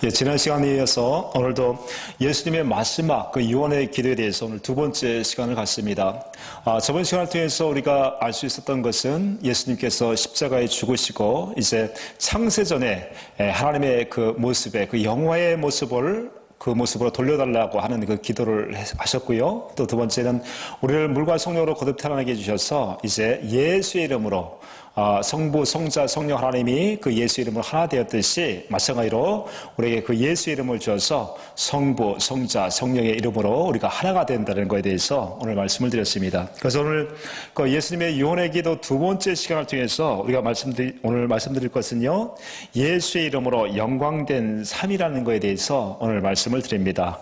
지난 시간에 이어서 오늘도 예수님의 마지막 그 유언의 기도에 대해서 오늘 두 번째 시간을 갖습니다. 저번 시간을 통해서 우리가 알 수 있었던 것은 예수님께서 십자가에 죽으시고 이제 창세전에 하나님의 그 모습에 그 영화의 모습을 그 모습으로 돌려달라고 하는 그 기도를 하셨고요. 또 두 번째는 우리를 물과 성령으로 거듭 태어나게 해주셔서 이제 예수의 이름으로 성부, 성자, 성령 하나님이 그 예수 이름으로 하나 되었듯이 마찬가지로 우리에게 그 예수 이름을 주어서 성부, 성자, 성령의 이름으로 우리가 하나가 된다는 것에 대해서 오늘 말씀을 드렸습니다. 그래서 오늘 그 예수님의 유언의 기도 두 번째 시간을 통해서 우리가 오늘 말씀드릴 것은요, 예수의 이름으로 영광된 삶이라는 것에 대해서 오늘 말씀을 드립니다.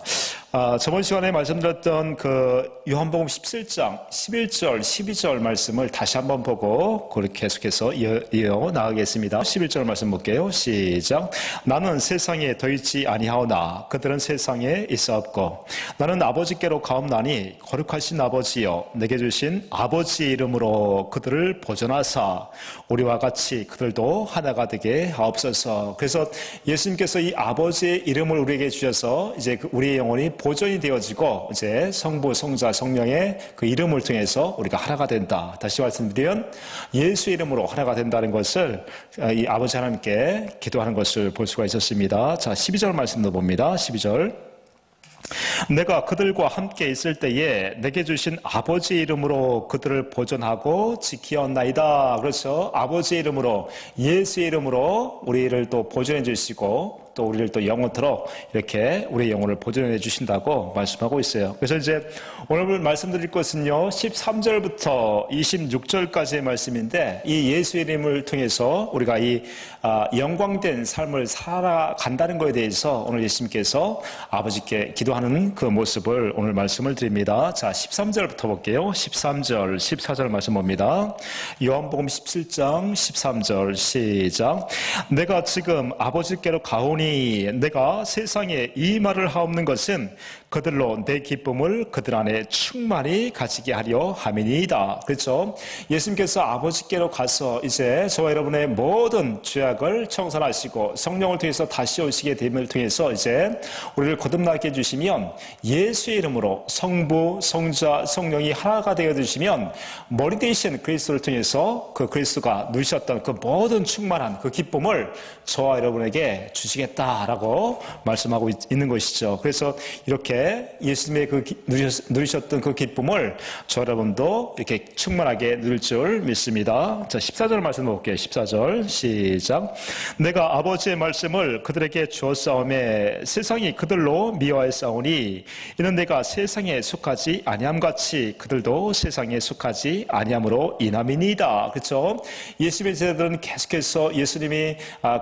저번 시간에 말씀드렸던 그 요한복음 17장 11절 12절 말씀을 다시 한번 보고 그렇게 계속해서 이어 나가겠습니다. 11절 말씀 볼게요. 시작. 나는 세상에 더 있지 아니하오나 그들은 세상에 있사옵고 나는 아버지께로 가옵나니 거룩하신 아버지여 내게 주신 아버지의 이름으로 그들을 보존하사 우리와 같이 그들도 하나가 되게 하옵소서. 그래서 예수님께서 이 아버지의 이름을 우리에게 주셔서 이제 우리의 영혼이 보존이 되어지고 이제 성부, 성자, 성령의 그 이름을 통해서 우리가 하나가 된다. 다시 말씀드리면 예수의 이름으로 하나가 된다는 것을 이 아버지 하나님께 기도하는 것을 볼 수가 있었습니다. 자, 12절 말씀도 봅니다. 12절. 내가 그들과 함께 있을 때에 내게 주신 아버지의 이름으로 그들을 보존하고 지키었나이다. 그렇죠. 아버지의 이름으로, 예수의 이름으로 우리를 또 보존해 주시고 또 우리를 또 영원토록 이렇게 우리의 영혼을 보존해 주신다고 말씀하고 있어요. 그래서 이제 오늘 말씀드릴 것은요, 13절부터 26절까지의 말씀인데 이 예수의 이름을 통해서 우리가 이 영광된 삶을 살아간다는 것에 대해서 오늘 예수님께서 아버지께 기도하는 그 모습을 오늘 말씀을 드립니다. 자, 13절부터 볼게요. 13절, 14절 말씀 봅니다. 요한복음 17장 13절 시작. 내가 지금 아버지께로 가오니 내가 세상에 이 말을 하옵는 것은 그들로 내 기쁨을 그들 안에 충만히 가지게 하려 함이니이다. 그렇죠? 예수님께서 아버지께로 가서 이제 저와 여러분의 모든 죄악을 청산하시고 성령을 통해서 다시 오시게 됨을 통해서 이제 우리를 거듭나게 해주시면 예수의 이름으로 성부, 성자, 성령이 하나가 되어 주시면 머리 되신 그리스도를 통해서 그 그리스도가 누리셨던 그 모든 충만한 그 기쁨을 저와 여러분에게 주시겠다라고 말씀하고 있는 것이죠. 그래서 이렇게 예수님의 그 누리셨던 그 기쁨을 저 여러분도 이렇게 충만하게 누릴 줄 믿습니다. 자, 14절 말씀 볼게요. 14절 시작. 내가 아버지의 말씀을 그들에게 주었사오매 세상이 그들로 미워하였사오니 이는 내가 세상에 속하지 아니함같이 그들도 세상에 속하지 아니함으로 인함이니이다. 그렇죠? 예수님의 제자들은 계속해서 예수님이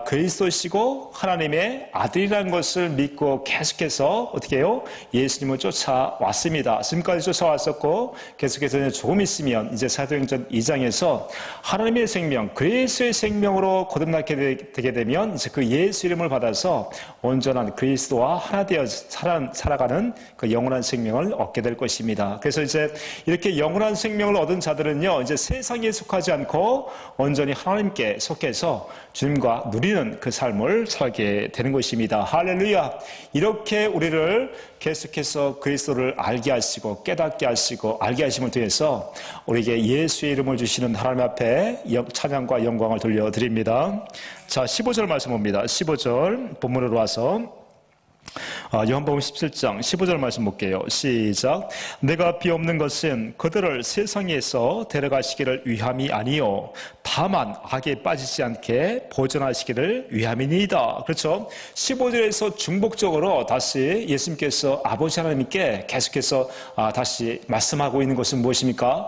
그리스도시고 하나님의 아들이라는 것을 믿고 계속해서 어떻게 해요? 예수님을 쫓아왔습니다. 지금까지 쫓아왔었고 계속해서 조금 있으면 이제 사도행전 2장에서 하나님의 생명, 그리스도의 생명으로 거듭나게 되게 되면 이제 그 예수 이름을 받아서 온전한 그리스도와 하나 되어 살아가는 그 영원한 생명을 얻게 될 것입니다. 그래서 이제 이렇게 영원한 생명을 얻은 자들은요, 이제 세상에 속하지 않고 온전히 하나님께 속해서 주님과 누리는 그 삶을 살게 되는 것입니다. 할렐루야! 이렇게 우리를 계속해서 그리스도를 알게 하시고 깨닫게 하시고 알게 하심을 통해서 우리에게 예수의 이름을 주시는 하나님 앞에 찬양과 영광을 돌려드립니다. 자, 15절 말씀 봅니다. 15절 본문으로 와서 요한복음 17장 15절 말씀 볼게요. 시작. 내가 비옵는 것은 그들을 세상에서 데려가시기를 위함이 아니요 다만 악에 빠지지 않게 보존하시기를 위함이니이다. 그렇죠? 15절에서 중복적으로 다시 예수님께서 아버지 하나님께 계속해서 다시 말씀하고 있는 것은 무엇입니까?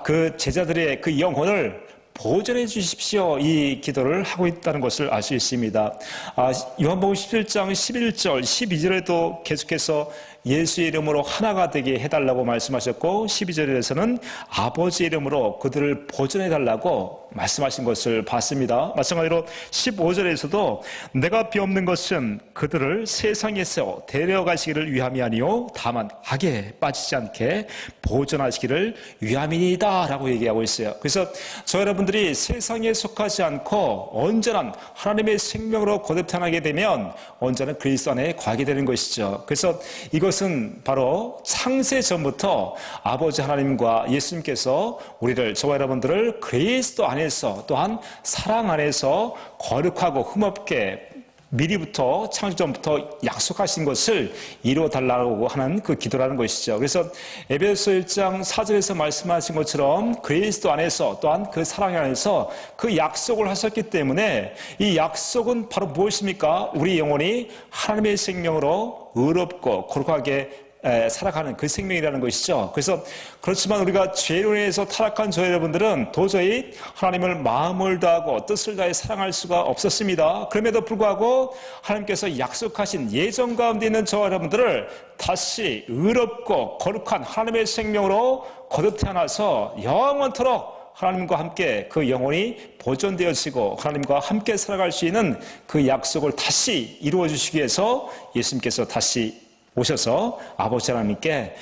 그 제자들의 그 영혼을 보존해 주십시오. 이 기도를 하고 있다는 것을 알 수 있습니다. 요한복음 17장 11절, 12절에도 계속해서 예수의 이름으로 하나가 되게 해달라고 말씀하셨고 12절에서는 아버지 이름으로 그들을 보존해달라고 말씀하신 것을 봤습니다. 마찬가지로 15절에서도 내가 비옵는 것은 그들을 세상에서 데려가시기를 위함이 아니요 다만 악에 빠지지 않게 보존하시기를 위함이니이다 라고 얘기하고 있어요. 그래서 저 여러분들이 세상에 속하지 않고 언제나 하나님의 생명으로 거듭 태어나게 되면 언제나 그리스도 안에 거하게 되는 것이죠. 그래서 이것은 바로 창세 전부터 아버지 하나님과 예수님께서 우리를, 저와 여러분들을 그리스도 안에서 또한 사랑 안에서 거룩하고 흠없게 미리부터 창조 전부터 약속하신 것을 이루어 달라고 하는 그 기도라는 것이죠. 그래서 에베소 1장 4절에서 말씀하신 것처럼 그리스도 안에서 또한 그 사랑 안에서 그 약속을 하셨기 때문에 이 약속은 바로 무엇입니까? 우리 영혼이 하나님의 생명으로 의롭고 거룩하게 살아가는 그 생명이라는 것이죠. 그래서 그렇지만 우리가 죄로 인해서 타락한 저 여러분들은 도저히 하나님을 마음을 다하고 뜻을 다해 사랑할 수가 없었습니다. 그럼에도 불구하고 하나님께서 약속하신 예정 가운데 있는 저 여러분들을 다시 의롭고 거룩한 하나님의 생명으로 거듭 태어나서 영원토록 하나님과 함께 그 영혼이 보존되어지고 하나님과 함께 살아갈 수 있는 그 약속을 다시 이루어 주시기 위해서 예수님께서 다시 오셔서 아버지 하나님께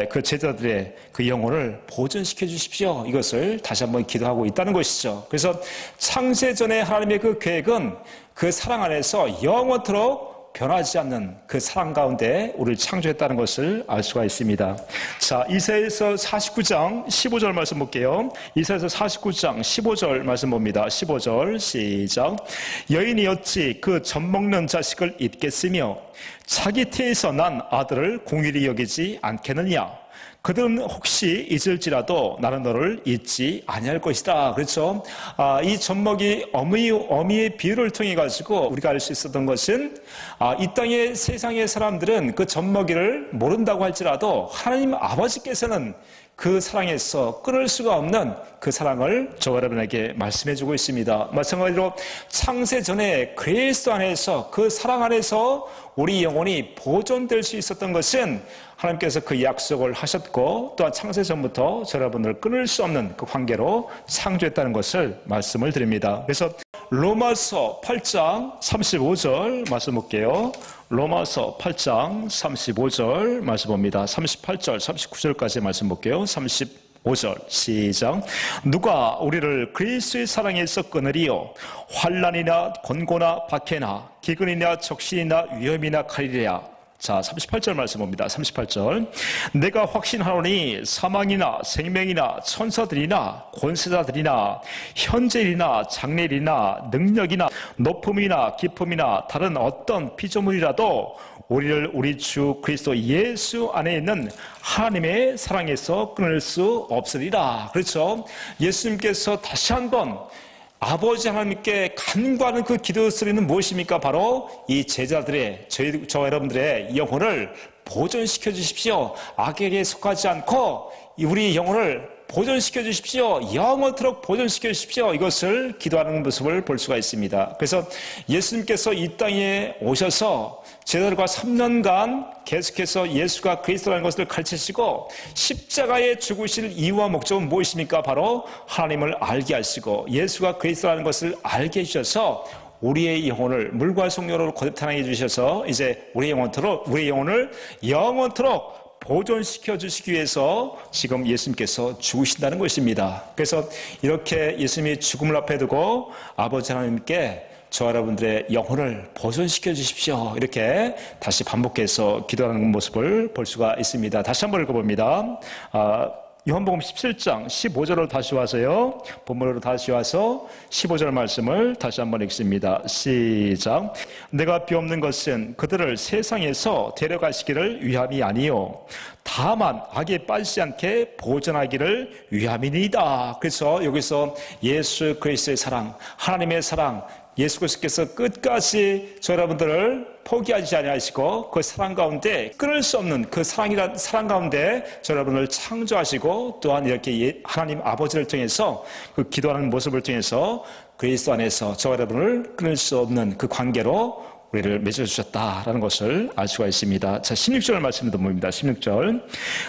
그 제자들의 그 영혼을 보존시켜 주십시오. 이것을 다시 한번 기도하고 있다는 것이죠. 그래서 창세전에 하나님의 그 계획은 그 사랑 안에서 영원토록 변하지 않는 그 사랑 가운데 우리를 창조했다는 것을 알 수가 있습니다. 자, 이사야서 49장 15절 말씀 볼게요. 이사야서 49장 15절 말씀 봅니다. 15절 시작. 여인이 어찌 그 젖먹는 자식을 잊겠으며 자기 태에서 난 아들을 공일히 여기지 않겠느냐. 그들은 혹시 잊을지라도 나는 너를 잊지 아니할 것이다. 그렇죠? 이 젖먹이 어미의 비유를 통해 가지고 우리가 알 수 있었던 것은 이 땅의 세상의 사람들은 그 젖먹이를 모른다고 할지라도 하나님 아버지께서는 그 사랑에서 끊을 수가 없는 그 사랑을 저와 여러분에게 말씀해주고 있습니다. 마찬가지로 창세 전에 그리스도 안에서 그 사랑 안에서 우리 영혼이 보존될 수 있었던 것은 하나님께서 그 약속을 하셨고 또한 창세 전부터 저 여러분을 끊을 수 없는 그 관계로 창조했다는 것을 말씀을 드립니다. 그래서 로마서 8장 35절 말씀 볼게요. 로마서 8장 35절 말씀 봅니다. 38절 39절까지 말씀 볼게요. 35절 시작. 누가 우리를 그리스도의 사랑에서 끊으리요. 환난이나 권고나 박해나 기근이나 적신이나 위험이나 칼이랴. 자, 38절 말씀 봅니다. 38절. 내가 확신하노니 사망이나 생명이나 천사들이나 권세자들이나 현재일이나 장래일이나 능력이나 높음이나 깊음이나 다른 어떤 피조물이라도 우리를 우리 주 그리스도 예수 안에 있는 하나님의 사랑에서 끊을 수 없으리라. 그렇죠? 예수님께서 다시 한번 아버지 하나님께 간구하는 그 기도 소리는 무엇입니까? 바로 이 제자들의, 저와 여러분들의 영혼을 보존시켜 주십시오. 악에게 속하지 않고 우리 영혼을 보존시켜 주십시오. 영원토록 보존시켜 주십시오. 이것을 기도하는 모습을 볼 수가 있습니다. 그래서 예수님께서 이 땅에 오셔서 제자들과 3년간 계속해서 예수가 그리스도라는 것을 가르치시고 십자가에 죽으실 이유와 목적은 무엇입니까? 바로 하나님을 알게 하시고 예수가 그리스도라는 것을 알게 해주셔서 우리의 영혼을 물과 성령으로 거듭 태어나게 해주셔서 이제 우리의 영혼을 영원토록 보존시켜 주시기 위해서 지금 예수님께서 죽으신다는 것입니다. 그래서 이렇게 예수님이 죽음을 앞에 두고 아버지 하나님께 저 여러분들의 영혼을 보존시켜 주십시오. 이렇게 다시 반복해서 기도하는 모습을 볼 수가 있습니다. 다시 한번 읽어봅니다. 요한복음 17장 15절을 다시 와서요. 본문으로 다시 와서 15절 말씀을 다시 한번 읽습니다. 시작. 내가 비옵는 것은 그들을 세상에서 데려가시기를 위함이 아니요 다만 악에 빠지지 않게 보존하기를 위함이니이다. 그래서 여기서 예수 그리스도의 사랑, 하나님의 사랑, 예수 그리스도께서 끝까지 저 여러분들을 포기하지 아니하시고 그 사랑 가운데 끊을 수 없는 그 사랑 가운데 저 여러분을 창조하시고 또한 이렇게 하나님 아버지를 통해서 그 기도하는 모습을 통해서 그리스도 안에서 저 여러분을 끊을 수 없는 그 관계로 우리를 맺어주셨다라는 것을 알 수가 있습니다. 자, 16절 말씀도 봅니다. 16절.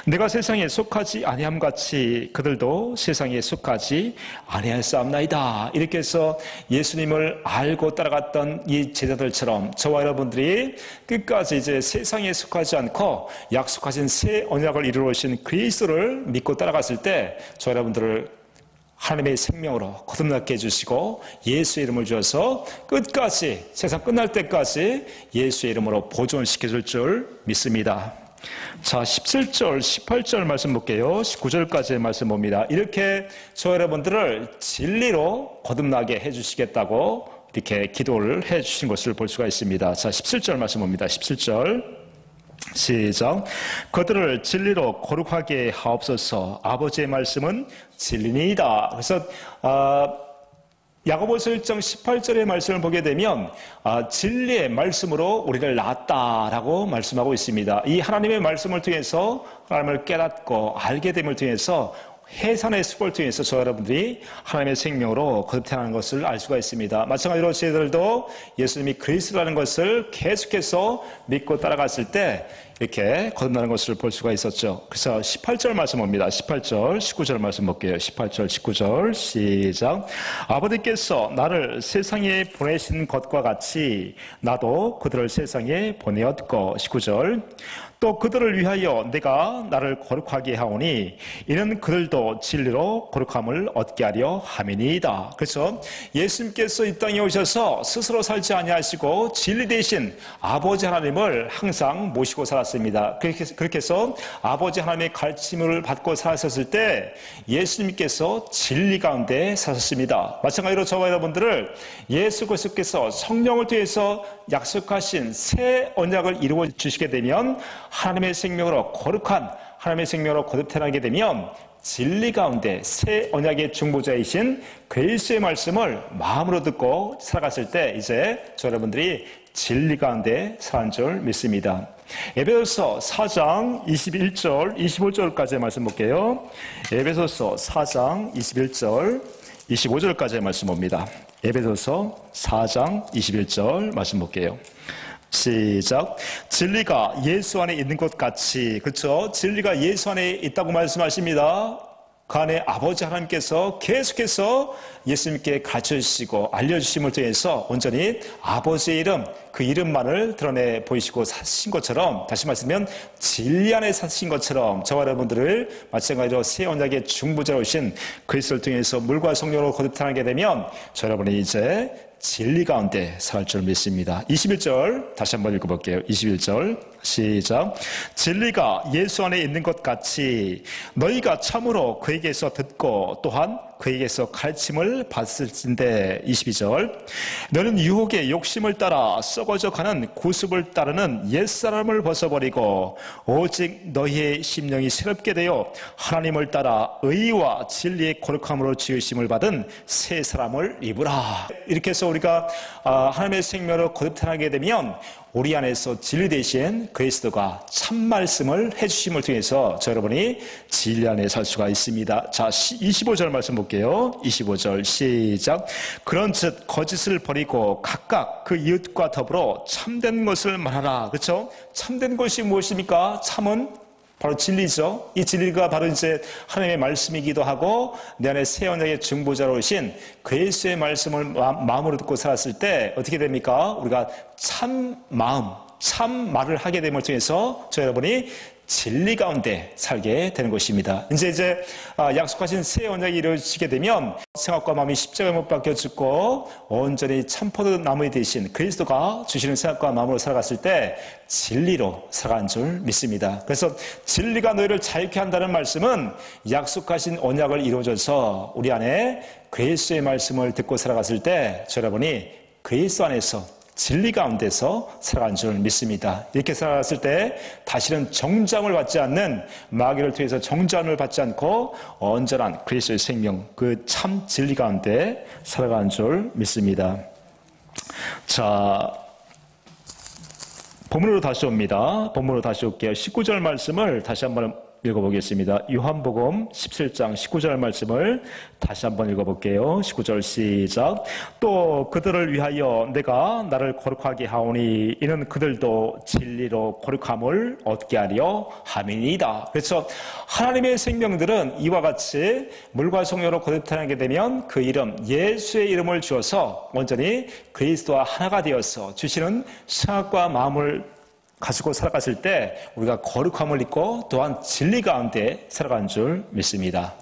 내가 세상에 속하지 아니함 같이 그들도 세상에 속하지 아니하였사옵나이다. 이렇게 해서 예수님을 알고 따라갔던 이 제자들처럼 저와 여러분들이 끝까지 이제 세상에 속하지 않고 약속하신 새 언약을 이루어 오신 그리스도를 믿고 따라갔을 때 저 여러분들을 하나님의 생명으로 거듭나게 해주시고 예수의 이름을 주어서 끝까지 세상 끝날 때까지 예수의 이름으로 보존시켜줄 줄 믿습니다. 자, 17절 18절 말씀 볼게요. 19절까지의 말씀 봅니다. 이렇게 저 여러분들을 진리로 거듭나게 해주시겠다고 이렇게 기도를 해주신 것을 볼 수가 있습니다. 자, 17절 말씀 봅니다. 17절 시작. 그들을 진리로 거룩하게 하옵소서. 아버지의 말씀은 진리니이다. 그래서 야고보서 1장 18절의 말씀을 보게 되면 진리의 말씀으로 우리를 낳았다라고 말씀하고 있습니다. 이 하나님의 말씀을 통해서 하나님을 깨닫고 알게 됨을 통해서 해산의 습을 통해서 저 여러분들이 하나님의 생명으로 거듭나는 것을 알 수가 있습니다. 마찬가지로 저희들도 예수님이 그리스도라는 것을 계속해서 믿고 따라갔을 때 이렇게 거듭나는 것을 볼 수가 있었죠. 그래서 18절 말씀 봅니다. 18절, 19절 말씀 볼게요. 18절, 19절 시작. 아버지께서 나를 세상에 보내신 것과 같이 나도 그들을 세상에 보내었고. 19절. 또 그들을 위하여 내가 나를 거룩하게 하오니 이는 그들도 진리로 거룩함을 얻게 하려 함이니이다. 그래서 예수님께서 이 땅에 오셔서 스스로 살지 아니하시고 진리 대신 아버지 하나님을 항상 모시고 살았습니다. 그렇게 해서 아버지 하나님의 가르침을 받고 살았을 때 예수님께서 진리 가운데 사셨습니다. 마찬가지로 저와 여러분들을 예수 그리스도께서 성령을 통해서 약속하신 새 언약을 이루어 주시게 되면 하나님의 생명으로 거룩한 하나님의 생명으로 거듭 태어나게 되면 진리 가운데 새 언약의 중보자이신 그리스도의 말씀을 마음으로 듣고 살아갔을 때 이제 저 여러분들이 진리 가운데 사는 줄 믿습니다. 에베소서 4장 21절 25절까지의 말씀 볼게요. 에베소서 4장 21절 25절까지의 말씀 봅니다. 에베소서 4장 21절 말씀 볼게요. 시작. 진리가 예수 안에 있는 것 같이, 그렇죠? 진리가 예수 안에 있다고 말씀하십니다. 그 안에 아버지 하나님께서 계속해서 예수님께 가르쳐주시고 알려주심을 통해서 온전히 아버지의 이름, 그 이름만을 드러내 보이시고 사신 것처럼, 다시 말씀하면 진리 안에 사신 것처럼 저와 여러분들을 마찬가지로 새 언약의 중보자로 오신 그리스도를 통해서 물과 성령으로 거듭 태어나게 되면 저 여러분이 이제 진리 가운데 살 줄 믿습니다. 21절 다시 한번 읽어볼게요. 21절 시작. 진리가 예수 안에 있는 것 같이 너희가 참으로 그에게서 듣고 또한 그에게서 가르침을 받을진대. 22절. 너는 유혹의 욕심을 따라 썩어져 가는 구습을 따르는 옛사람을 벗어버리고 오직 너희의 심령이 새롭게 되어 하나님을 따라 의와 진리의 거룩함으로 지으심을 받은 새 사람을 입으라. 이렇게 해서 우리가 하나님의 생명으로 거듭 태어나게 되면 우리 안에서 진리 대신 그리스도가 참 말씀을 해주심을 통해서 저 여러분이 진리 안에 살 수가 있습니다. 자, 25절 말씀 볼게요. 25절 시작. 그런즉 거짓을 버리고 각각 그 이웃과 더불어 참된 것을 말하라. 그렇죠? 참된 것이 무엇입니까? 참은 바로 진리죠. 이 진리가 바로 이제 하나님의 말씀이기도 하고 내 안에 새 언약의 중보자로 오신 그리스도의 말씀을 마음으로 듣고 살았을 때 어떻게 됩니까? 우리가 참 마음, 참 말을 하게 됨을 통해서 저 여러분이 진리 가운데 살게 되는 것입니다. 이제 약속하신 새 언약이 이루어지게 되면 생각과 마음이 십자가에 못 박혀 죽고 온전히 참포도 나무에 대신 그리스도가 주시는 생각과 마음으로 살아갔을 때 진리로 살아간 줄 믿습니다. 그래서 진리가 너희를 자유케 한다는 말씀은 약속하신 언약을 이루어져서 우리 안에 그리스도의 말씀을 듣고 살아갔을 때 여러분이 그리스도 안에서 진리 가운데서 살아간 줄 믿습니다. 이렇게 살아갔을 때 다시는 정죄함을 받지 않는, 마귀를 통해서 정죄함을 받지 않고 온전한 그리스도의 생명, 그 참 진리 가운데 살아간 줄 믿습니다. 자, 본문으로 다시 옵니다. 본문으로 다시 올게요. 19절 말씀을 다시 한번 읽어보겠습니다. 요한복음 17장 19절 말씀을 다시 한번 읽어볼게요. 19절 시작. 또 그들을 위하여 내가 나를 거룩하게 하오니 이는 그들도 진리로 거룩함을 얻게 하려 함이니이다. 그래서 하나님의 생명들은 이와 같이 물과 성령으로 거듭나게 되면 그 이름 예수의 이름을 주어서 온전히 그리스도와 하나가 되어서 주시는 생각과 마음을 가지고 살아갔을 때 우리가 거룩함을 입고 또한 진리 가운데 살아간 줄 믿습니다.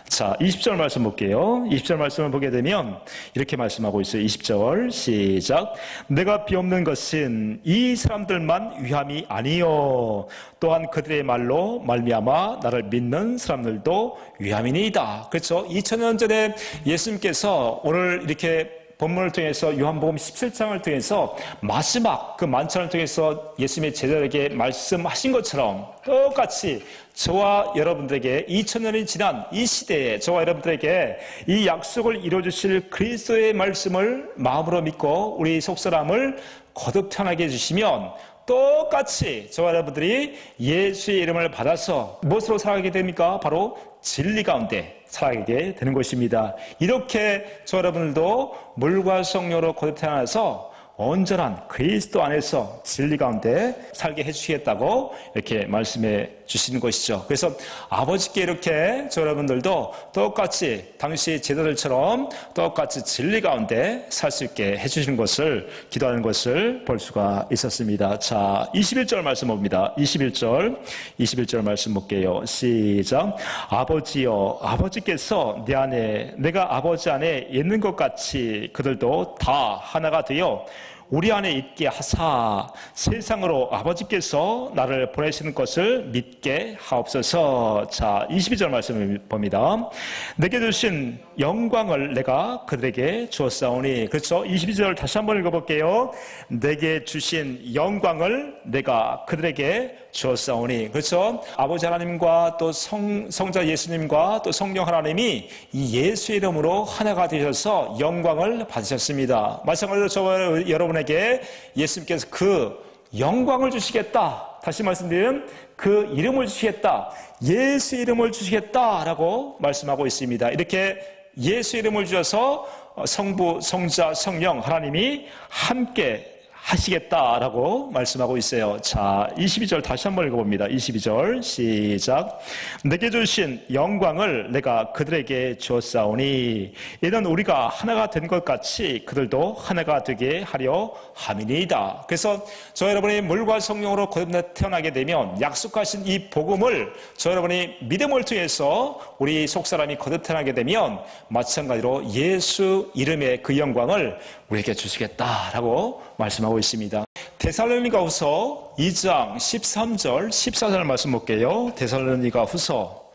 자, 20절 말씀 볼게요. 20절 말씀을 보게 되면 이렇게 말씀하고 있어요. 20절 시작. 내가 비옵는 것은 이 사람들만 위함이 아니요 또한 그들의 말로 말미암아 나를 믿는 사람들도 위함이니이다. 그렇죠? 2000년 전에 예수님께서 오늘 이렇게 본문을 통해서 요한복음 17장을 통해서 마지막 그 만찬을 통해서 예수님의 제자들에게 말씀하신 것처럼 똑같이 저와 여러분들에게 2000년이 지난 이 시대에 저와 여러분들에게 이 약속을 이루어주실 그리스도의 말씀을 마음으로 믿고 우리 속사람을 거듭 태어나게 해주시면 똑같이 저와 여러분들이 예수의 이름을 받아서 무엇으로 살아가게 됩니까? 바로 진리 가운데 살아가게 되는 것입니다. 이렇게 저와 여러분들도 물과 성령으로 거듭 태어나서 온전한 그리스도 안에서 진리 가운데 살게 해주시겠다고 이렇게 말씀해 주시는 것이죠. 그래서 아버지께 이렇게 저 여러분들도 똑같이 당시 제자들처럼 똑같이 진리 가운데 살 수 있게 해주시는 것을 기도하는 것을 볼 수가 있었습니다. 자, 21절 말씀 봅니다. 21절 말씀 볼게요. 시작. 아버지여, 아버지께서 내 안에 내가 아버지 안에 있는 것 같이 그들도 다 하나가 되어 우리 안에 있게 하사 세상으로 아버지께서 나를 보내시는 것을 믿게 하옵소서. 자, 22절 말씀을 봅니다. 내게 주신 영광을 내가 그들에게 주었사오니. 그렇죠? 22절 다시 한번 읽어볼게요. 내게 주신 영광을 내가 그들에게 주었사오니. 그렇죠? 아버지 하나님과 또 성자 예수님과 또 성령 하나님이 이 예수 이름으로 하나가 되셔서 영광을 받으셨습니다. 마찬가지로 저와 여러분에게 예수님께서 그 영광을 주시겠다. 다시 말씀드리면 그 이름을 주시겠다. 예수 이름을 주시겠다라고 말씀하고 있습니다. 이렇게 예수 이름을 주셔서 성부, 성자, 성령 하나님이 함께 하시겠다라고 말씀하고 있어요. 자, 22절 다시 한번 읽어봅니다. 22절 시작. 내게 주신 영광을 내가 그들에게 주었사오니 이는 우리가 하나가 된 것 같이 그들도 하나가 되게 하려 함이니이다. 그래서 저 여러분이 물과 성령으로 거듭 태어나게 되면 약속하신 이 복음을 저 여러분이 믿음을 통해서 우리 속사람이 거듭 태어나게 되면 마찬가지로 예수 이름의 그 영광을 우리에게 주시겠다라고 말씀하고 있습니다. 데살로니가후서 2장 13절 14절 말씀 볼게요. 데살로니가후서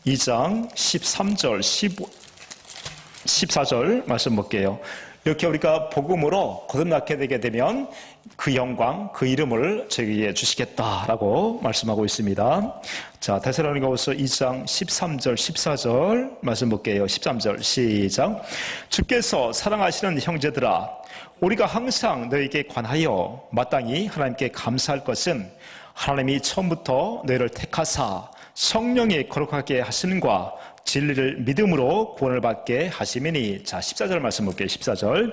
2장 13절 14절 말씀 볼게요. 이렇게 우리가 복음으로 거듭나게 되게 되면 그 영광, 그 이름을 저에게 주시겠다라고 말씀하고 있습니다. 자, 데살로니가후서 2장 13절, 14절 말씀 볼게요. 13절 시작. 주께서 사랑하시는 형제들아, 우리가 항상 너에게 관하여 마땅히 하나님께 감사할 것은 하나님이 처음부터 너희를 택하사 성령이 거룩하게 하시는과 진리를 믿음으로 구원을 받게 하심이니. 자, 14절 말씀 볼게요. 14절.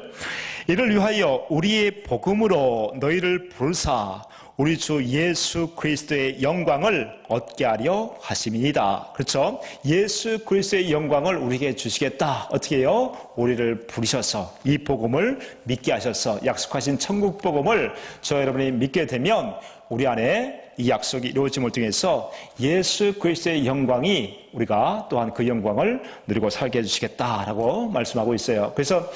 이를 위하여 우리의 복음으로 너희를 부르사 우리 주 예수 그리스도의 영광을 얻게 하려 하심이니이다. 그렇죠? 예수 그리스도의 영광을 우리에게 주시겠다. 어떻게 해요? 우리를 부르셔서 이 복음을 믿게 하셔서 약속하신 천국 복음을 저 여러분이 믿게 되면 우리 안에 이 약속이 이루어짐을 통해서 예수 그리스도의 영광이 우리가 또한 그 영광을 누리고 살게 해주시겠다라고 말씀하고 있어요. 그래서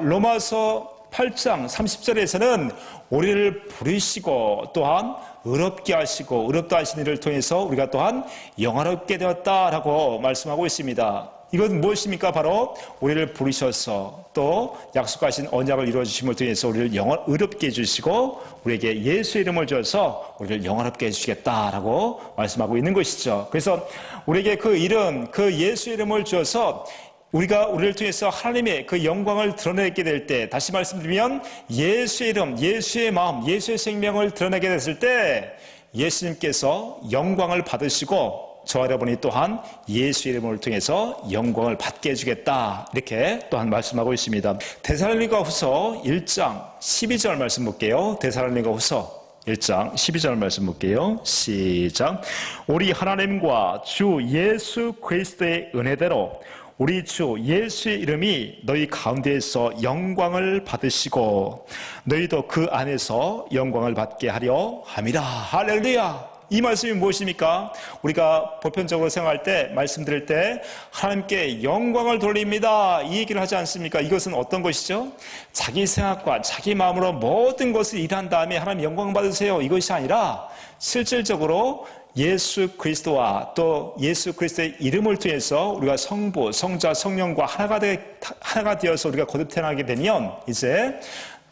로마서 8장 30절에서는 우리를 부르시고 또한 의롭게 하시고 의롭다 하신 이를 통해서 우리가 또한 영화롭게 되었다라고 말씀하고 있습니다. 이건 무엇입니까? 바로 우리를 부르셔서 또 약속하신 언약을 이루어주심을 통해서 우리를 의롭게 해주시고 우리에게 예수 이름을 줘서 우리를 영화롭게 해주시겠다라고 말씀하고 있는 것이죠. 그래서 우리에게 그 이름, 그 예수 이름을 주어서 우리가 우리를 통해서 하나님의 그 영광을 드러내게 될 때, 다시 말씀드리면 예수의 이름, 예수의 마음, 예수의 생명을 드러내게 됐을 때 예수님께서 영광을 받으시고 저와 여러분이 또한 예수 이름을 통해서 영광을 받게 해주겠다, 이렇게 또한 말씀하고 있습니다. 데살로니가후서 1장 12절 말씀 볼게요. 데살로니가후서 1장 12절 말씀 볼게요. 시작. 우리 하나님과 주 예수 그리스도의 은혜대로 우리 주 예수의 이름이 너희 가운데에서 영광을 받으시고 너희도 그 안에서 영광을 받게 하려 함이라. 할렐루야. 이 말씀이 무엇입니까? 우리가 보편적으로 생각할 때, 말씀드릴 때 하나님께 영광을 돌립니다, 이 얘기를 하지 않습니까? 이것은 어떤 것이죠? 자기 생각과 자기 마음으로 모든 것을 일한 다음에 하나님 영광 받으세요, 이것이 아니라 실질적으로 예수 그리스도와 또 예수 그리스도의 이름을 통해서 우리가 성부, 성자, 성령과 하나가 되어서 우리가 거듭 태어나게 되면 이제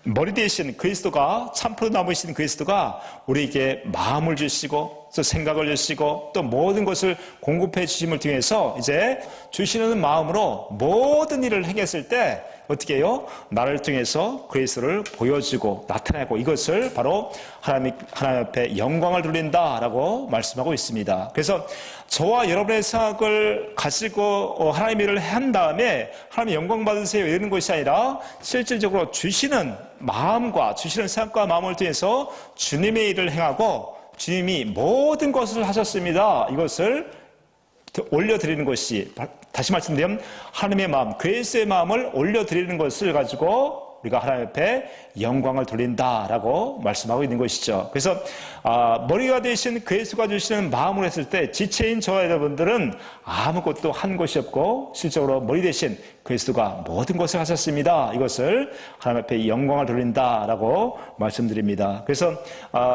머리 대신 그리스도가, 참프로 남으신 그리스도가 우리에게 마음을 주시고 또 생각을 주시고 또 모든 것을 공급해 주심을 통해서 이제 주시는 마음으로 모든 일을 행했을 때 어떻게 해요? 나를 통해서 그리스도를 보여주고 나타내고, 이것을 바로 하나님 앞에 영광을 돌린다라고 말씀하고 있습니다. 그래서 저와 여러분의 생각을 가지고 하나님 일을 한 다음에 하나님 영광 받으세요 이러는 것이 아니라 실질적으로 주시는 마음과 주시는 생각과 마음을 통해서 주님의 일을 행하고 주님이 모든 것을 하셨습니다, 이것을 올려드리는 것이, 다시 말씀드리면 하나님의 마음, 그리스도의 마음을 올려드리는 것을 가지고 우리가 하나님 앞에 영광을 돌린다라고 말씀하고 있는 것이죠. 그래서 머리가 되신 그리스도가 주시는 마음으로 했을 때 지체인 저와 여러분들은 아무것도 한 것이 없고 실적으로 머리 되신 그리스도가 모든 것을 하셨습니다, 이것을 하나님 앞에 영광을 돌린다라고 말씀드립니다. 그래서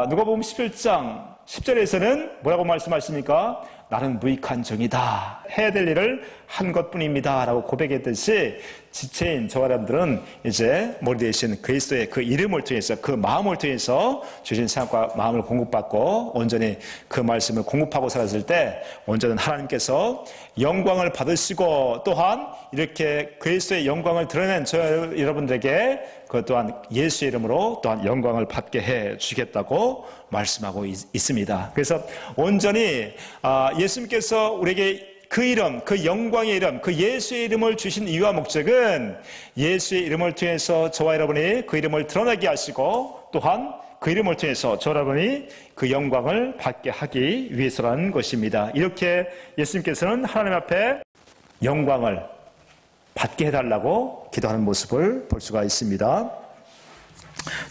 누가복음 17장 10절에서는 뭐라고 말씀하십니까? 나는 무익한 종이다, 해야 될 일을 한 것뿐입니다 라고 고백했듯이 지체인 저와 여러분들은 이제 머리 대신 그리스도의 그 이름을 통해서 그 마음을 통해서 주신 생각과 마음을 공급받고 온전히 그 말씀을 공급하고 살았을 때 온전한 하나님께서 영광을 받으시고 또한 이렇게 그리스도의 영광을 드러낸 저 여러분들에게 그 또한 예수의 이름으로 또한 영광을 받게 해 주겠다고 말씀하고 있습니다. 그래서 온전히 예수님께서 우리에게 그 이름, 그 영광의 이름, 그 예수의 이름을 주신 이유와 목적은 예수의 이름을 통해서 저와 여러분이 그 이름을 드러나게 하시고 또한 그 이름을 통해서 저와 여러분이 그 영광을 받게 하기 위해서라는 것입니다. 이렇게 예수님께서는 하나님 앞에 영광을 받게 해달라고 기도하는 모습을 볼 수가 있습니다.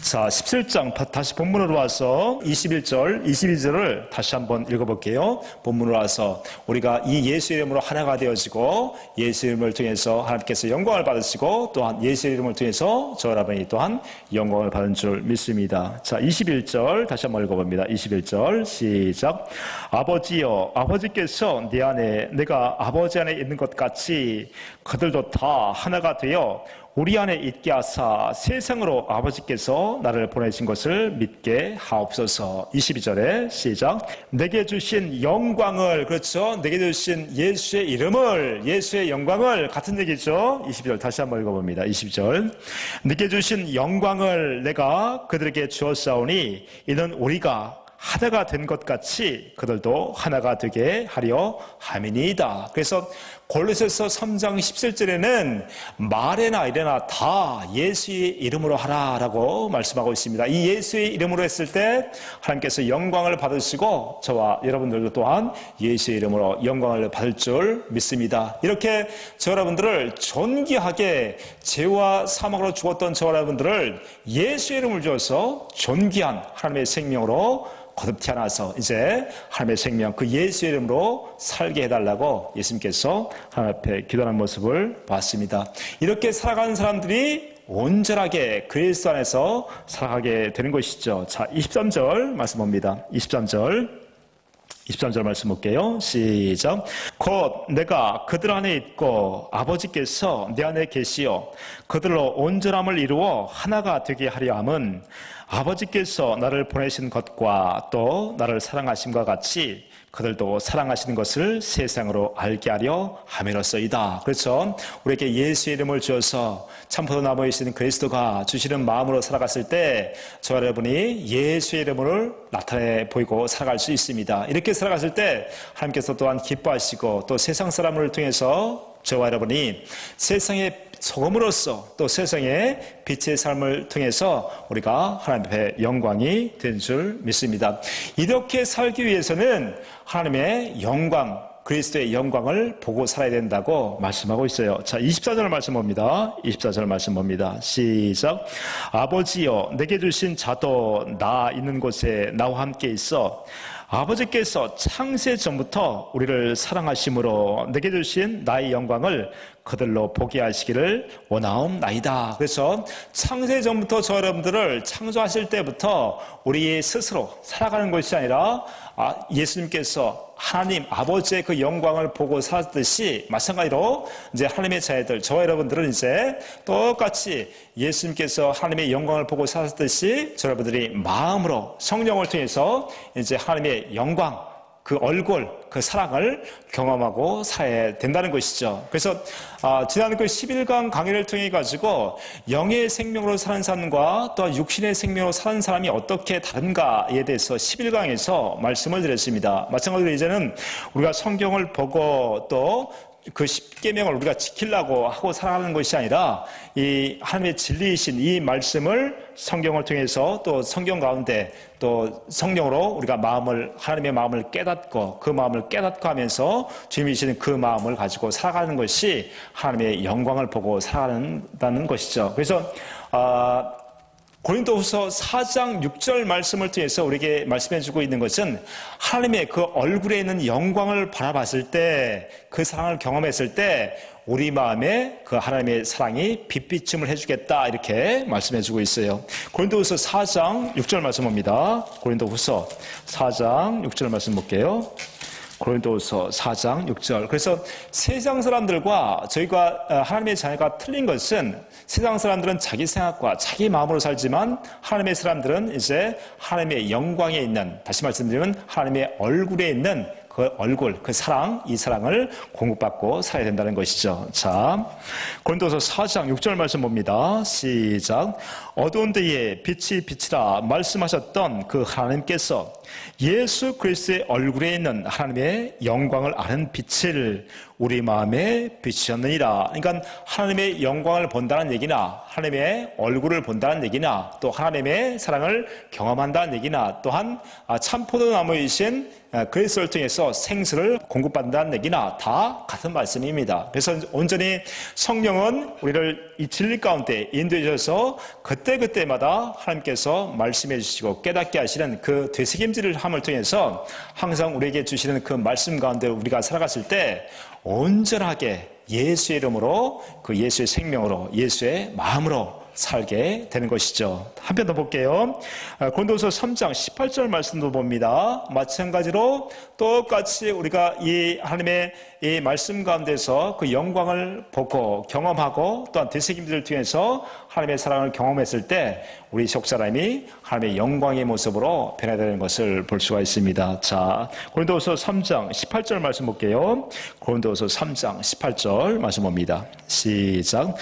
자, 17장 다시 본문으로 와서 21절, 22절을 다시 한번 읽어볼게요. 본문으로 와서 우리가 이 예수 이름으로 하나가 되어지고 예수 이름을 통해서 하나님께서 영광을 받으시고 또한 예수 이름을 통해서 저 여러분이 또한 영광을 받은 줄 믿습니다. 자, 21절 다시 한번 읽어봅니다. 21절 시작. 아버지여, 아버지께서 내 안에 내가 아버지 안에 있는 것 같이 그들도 다 하나가 되어 우리 안에 있게 하사 세상으로 아버지께서 나를 보내신 것을 믿게 하옵소서. 22절에 시작. 내게 주신 영광을, 그렇죠, 내게 주신 예수의 이름을, 예수의 영광을, 같은 얘기죠. 22절 다시 한번 읽어봅니다. 22절. 내게 주신 영광을 내가 그들에게 주었사오니 이는 우리가 하나가 된 것 같이 그들도 하나가 되게 하려 함이니이다. 그래서 골로새서 3장 17절에는 말에나 일에나 다 예수의 이름으로 하라라고 말씀하고 있습니다. 이 예수의 이름으로 했을 때 하나님께서 영광을 받으시고 저와 여러분들도 또한 예수의 이름으로 영광을 받을 줄 믿습니다. 이렇게 저 여러분들을 존귀하게 죄와 사망으로 죽었던 저 여러분들을 예수의 이름을 주어서 존귀한 하나님의 생명으로 거듭 태어나서 이제 하나님의 생명, 그 예수의 이름으로 살게 해달라고 예수님께서 하나님 앞에 기도하는 모습을 봤습니다. 이렇게 살아가는 사람들이 온전하게 그리스도 안에서 살아가게 되는 것이죠. 자, 23절 말씀 봅니다. 23절 말씀 볼게요. 시작. 곧 내가 그들 안에 있고 아버지께서 내 안에 계시어 그들로 온전함을 이루어 하나가 되게 하려 함은 아버지께서 나를 보내신 것과 또 나를 사랑하심과 같이 그들도 사랑하시는 것을 세상으로 알게 하려 함이로써이다. 그렇죠? 우리에게 예수의 이름을 주어서 참포도나무에 있는 그리스도가 주시는 마음으로 살아갔을 때 저와 여러분이 예수의 이름을 나타내 보이고 살아갈 수 있습니다. 이렇게 살아갔을 때 하나님께서 또한 기뻐하시고 또 세상 사람을 통해서 저와 여러분이 세상의 소금으로서 또 세상의 빛의 삶을 통해서 우리가 하나님 앞에 영광이 된 줄 믿습니다. 이렇게 살기 위해서는 하나님의 영광, 그리스도의 영광을 보고 살아야 된다고 말씀하고 있어요. 자, 24절 말씀 봅니다. 24절 말씀 봅니다. 시작. 아버지여 내게 주신 자도 나 있는 곳에 나와 함께 있어 아버지께서 창세 전부터 우리를 사랑하심으로 내게 주신 나의 영광을 그들로 보게 하시기를 원하옵나이다. 그래서 창세 전부터 저 여러분들을 창조하실 때부터 우리 스스로 살아가는 것이 아니라 예수님께서 하나님 아버지의 그 영광을 보고 살았듯이 마찬가지로 이제 하나님의 자녀들 저와 여러분들은 이제 똑같이 예수님께서 하나님의 영광을 보고 살았듯이 저 여러분들이 마음으로 성령을 통해서 이제 하나님의 영광 그 얼굴, 그 사랑을 경험하고 살아야 된다는 것이죠. 그래서 지난 그 11강 강의를 통해 가지고 영의 생명으로 사는 사람과 또 육신의 생명으로 사는 사람이 어떻게 다른가에 대해서 11강에서 말씀을 드렸습니다. 마찬가지로 이제는 우리가 성경을 보고 또 그 십계명을 우리가 지키려고 하고 살아가는 것이 아니라 이 하나님의 진리이신 이 말씀을 성경을 통해서 또 성경 가운데 또 성령으로 우리가 하나님의 마음을 깨닫고 그 마음을 깨닫고 하면서 주님이시는 그 마음을 가지고 살아가는 것이 하나님의 영광을 보고 살아간다는 것이죠. 그래서 고린도후서 4장 6절 말씀을 통해서 우리에게 말씀해주고 있는 것은 하나님의 그 얼굴에 있는 영광을 바라봤을 때 그 사랑을 경험했을 때 우리 마음에 그 하나님의 사랑이 빛비침을 해주겠다 이렇게 말씀해주고 있어요. 고린도후서 4장 6절 말씀 봅니다. 고린도후서 4장 6절 말씀 볼게요. 고린도후서 4장 6절. 그래서 세상 사람들과 저희가 하나님의 자녀가 틀린 것은 세상 사람들은 자기 생각과 자기 마음으로 살지만 하나님의 사람들은 이제 하나님의 영광에 있는, 다시 말씀드리면 하나님의 얼굴에 있는 그 얼굴, 그 사랑, 이 사랑을 공급받고 살아야 된다는 것이죠. 자, 고린도서 4장 6절 말씀 봅니다. 시작. 어두운 데에 빛이 빛이라 말씀하셨던 그 하나님께서 예수 그리스도의 얼굴에 있는 하나님의 영광을 아는 빛을 우리 마음에 비추셨느니라. 그러니까 하나님의 영광을 본다는 얘기나 하나님의 얼굴을 본다는 얘기나 또 하나님의 사랑을 경험한다는 얘기나 또한 참포도나무이신 그리스도를 통해서 생수를 공급받는다는 얘기나 다 같은 말씀입니다. 그래서 온전히 성령은 우리를 이 진리 가운데 인도해 주셔서 그때그때마다 하나님께서 말씀해 주시고 깨닫게 하시는 그 되새김질을 함을 통해서 항상 우리에게 주시는 그 말씀 가운데 우리가 살아갔을 때 온전하게 예수의 이름으로 그 예수의 생명으로 예수의 마음으로 살게 되는 것이죠. 한 편 더 볼게요. 고린도서 3장 18절 말씀도 봅니다. 마찬가지로 똑같이 우리가 이 하나님의 이 말씀 가운데서 그 영광을 보고 경험하고 또한 되새김들을 통해서 하나님의 사랑을 경험했을 때 우리 속사람이 하나님의 영광의 모습으로 변화되는 것을 볼 수가 있습니다. 자, 고린도서 3장 18절 말씀 볼게요. 고린도서 3장 18절 말씀 봅니다. 시작.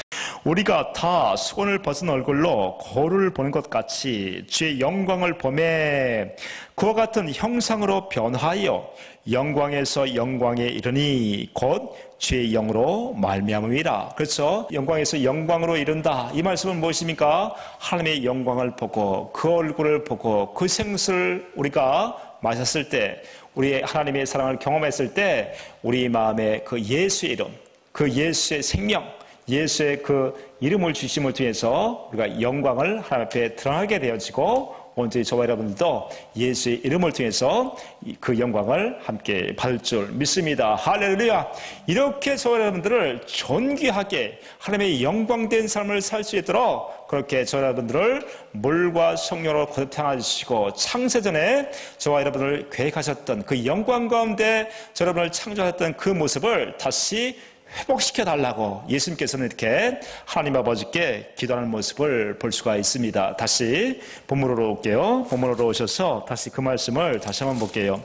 우리가 다 수건을 벗은 얼굴로 거울을 보는 것 같이 주의 영광을 보매 그와 같은 형상으로 변하여 영광에서 영광에 이르니 곧 주의 영으로 말미암음이라. 그렇죠? 영광에서 영광으로 이른다. 이 말씀은 무엇입니까? 하나님의 영광을 보고 그 얼굴을 보고 그 생수를 우리가 마셨을 때 우리 하나님의 사랑을 경험했을 때 우리 마음에 그 예수의 이름, 그 예수의 생명, 예수의 그 이름을 주심을 통해서 우리가 영광을 하나님 앞에 드러나게 되어지고 온전히 저와 여러분들도 예수의 이름을 통해서 그 영광을 함께 받을 줄 믿습니다. 할렐루야. 이렇게 저와 여러분들을 존귀하게 하나님의 영광된 삶을 살 수 있도록 그렇게 저와 여러분들을 물과 성령으로 거듭 주시고 창세전에 저와 여러분을 계획하셨던 그 영광 가운데 저와 여러분을 창조하셨던 그 모습을 다시 회복시켜 달라고 예수님께서는 이렇게 하나님 아버지께 기도하는 모습을 볼 수가 있습니다. 다시 본문으로 올게요. 본문으로 오셔서 다시 그 말씀을 다시 한번 볼게요.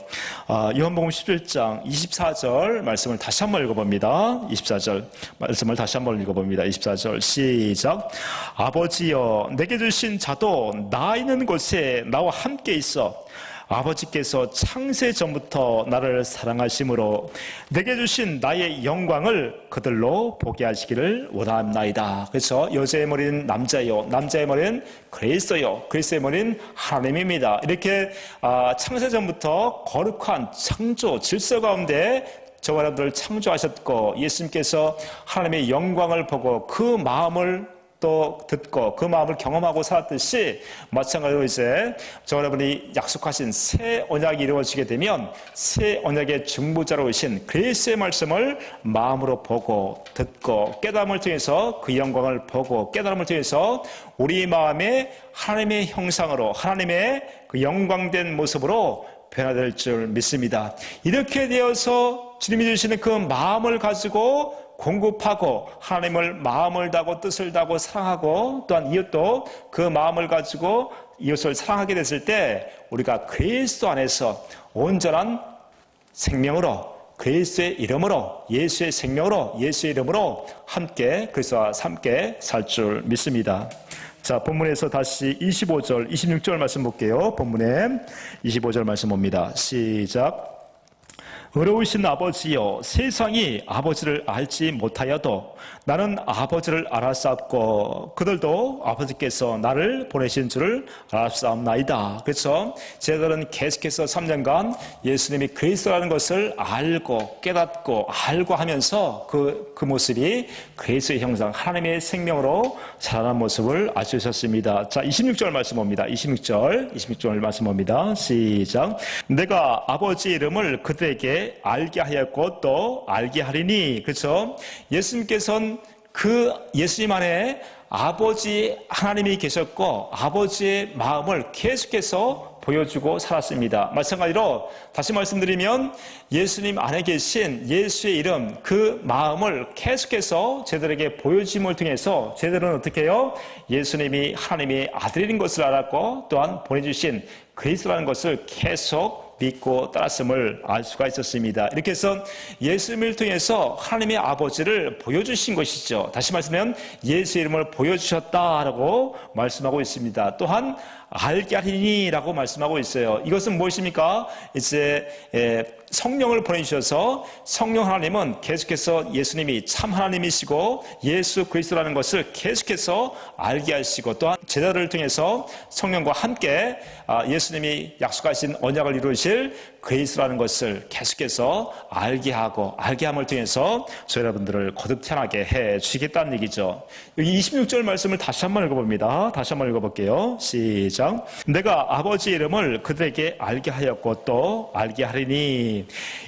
요한복음 11장 24절 말씀을 다시 한번 읽어봅니다. 24절 말씀을 다시 한번 읽어봅니다. 24절 시작. 아버지여 내게 주신 자도 나 있는 곳에 나와 함께 있어 아버지께서 창세 전부터 나를 사랑하심으로 내게 주신 나의 영광을 그들로 보게 하시기를 원하옵나이다. 그래서 여자의 머리는 남자요, 남자의 머리는 그리스도요, 그리스도의 머리는 하나님입니다. 이렇게 창세 전부터 거룩한 창조 질서 가운데 저와 여러분들을 창조하셨고 예수님께서 하나님의 영광을 보고 그 마음을 또 듣고 그 마음을 경험하고 살았듯이 마찬가지로 이제 저 여러분이 약속하신 새 언약이 이루어지게 되면 새 언약의 중보자로 오신 그리스도의 말씀을 마음으로 보고 듣고 깨달음을 통해서 그 영광을 보고 깨달음을 통해서 우리 마음에 하나님의 형상으로 하나님의 그 영광된 모습으로 변화될 줄 믿습니다. 이렇게 되어서 주님이 주시는 그 마음을 가지고 공급하고 하나님을 마음을 다하고 뜻을 다하고 사랑하고 또한 이웃도 그 마음을 가지고 이웃을 사랑하게 됐을 때 우리가 그리스도 안에서 온전한 생명으로 그리스도의 이름으로 예수의 생명으로 예수의 이름으로 함께 그리스도와 함께 살 줄 믿습니다. 자, 본문에서 다시 25절 26절 말씀 볼게요. 본문에 25절 말씀 봅니다. 시작. 의로우신 아버지여 세상이 아버지를 알지 못하여도 나는 아버지를 알았사옵고 그들도 아버지께서 나를 보내신 줄을 알았사옵나이다. 그래서 저희들은 계속해서 3년간 예수님이 그리스도라는 것을 알고 깨닫고 알고 하면서 그 모습이 그리스도의 형상 하나님의 생명으로 자라는 모습을 알 수 있었습니다. 자, 26절 말씀 봅니다. 26절 말씀 봅니다. 시작. 내가 아버지 이름을 그들에게 알게 하였고 또 알게 하리니. 그렇죠? 예수님께서는 그 예수님 안에 아버지 하나님이 계셨고 아버지의 마음을 계속해서 보여주고 살았습니다. 마찬가지로 다시 말씀드리면 예수님 안에 계신 예수의 이름 그 마음을 계속해서 저희들에게 보여줌을 통해서 저희들은 어떻게 해요? 예수님이 하나님의 아들인 것을 알았고 또한 보내주신 그리스도라는 것을 계속 믿고 따랐음을 알 수가 있었습니다. 이렇게 해서 예수님을 통해서 하나님의 아버지를 보여주신 것이죠. 다시 말씀하면 예수의 이름을 보여주셨다라고 말씀하고 있습니다. 또한 알게 하리니라고 말씀하고 있어요. 이것은 무엇입니까? 이제 성령을 보내주셔서 성령 하나님은 계속해서 예수님이 참 하나님이시고 예수 그리스도라는 것을 계속해서 알게 하시고 또한 제자를 통해서 성령과 함께 예수님이 약속하신 언약을 이루실 그리스도라는 것을 계속해서 알게 하고 알게 함을 통해서 저희 여러분들을 거듭 태어나게 해 주시겠다는 얘기죠. 여기 26절 말씀을 다시 한번 읽어봅니다. 다시 한번 읽어볼게요. 시작. 내가 아버지 이름을 그들에게 알게 하였고 또 알게 하리니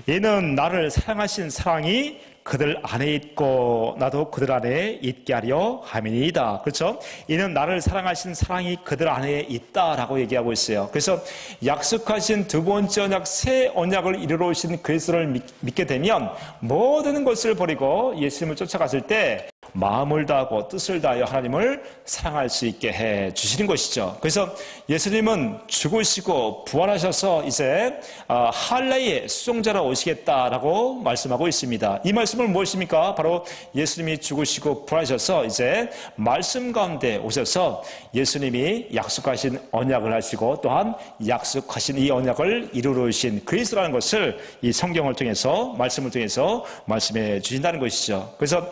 이는 나를 사랑하신 사랑이 그들 안에 있고 나도 그들 안에 있게 하려 함이니이다. 그렇죠? 이는 나를 사랑하신 사랑이 그들 안에 있다라고 얘기하고 있어요. 그래서 약속하신 두 번째 언약, 새 언약을 이루러 오신 그리스도를 믿게 되면 모든 것을 버리고 예수님을 쫓아갔을 때 마음을 다하고 뜻을 다하여 하나님을 사랑할 수 있게 해 주시는 것이죠. 그래서 예수님은 죽으시고 부활하셔서 이제 할례의 수종자로 오시겠다라고 말씀하고 있습니다. 이 말씀은 무엇입니까? 바로 예수님이 죽으시고 부활하셔서 이제 말씀 가운데 오셔서 예수님이 약속하신 언약을 하시고 또한 약속하신 이 언약을 이루러 오신 그리스도라는 것을 이 성경을 통해서 말씀을 통해서 말씀해 주신다는 것이죠. 그래서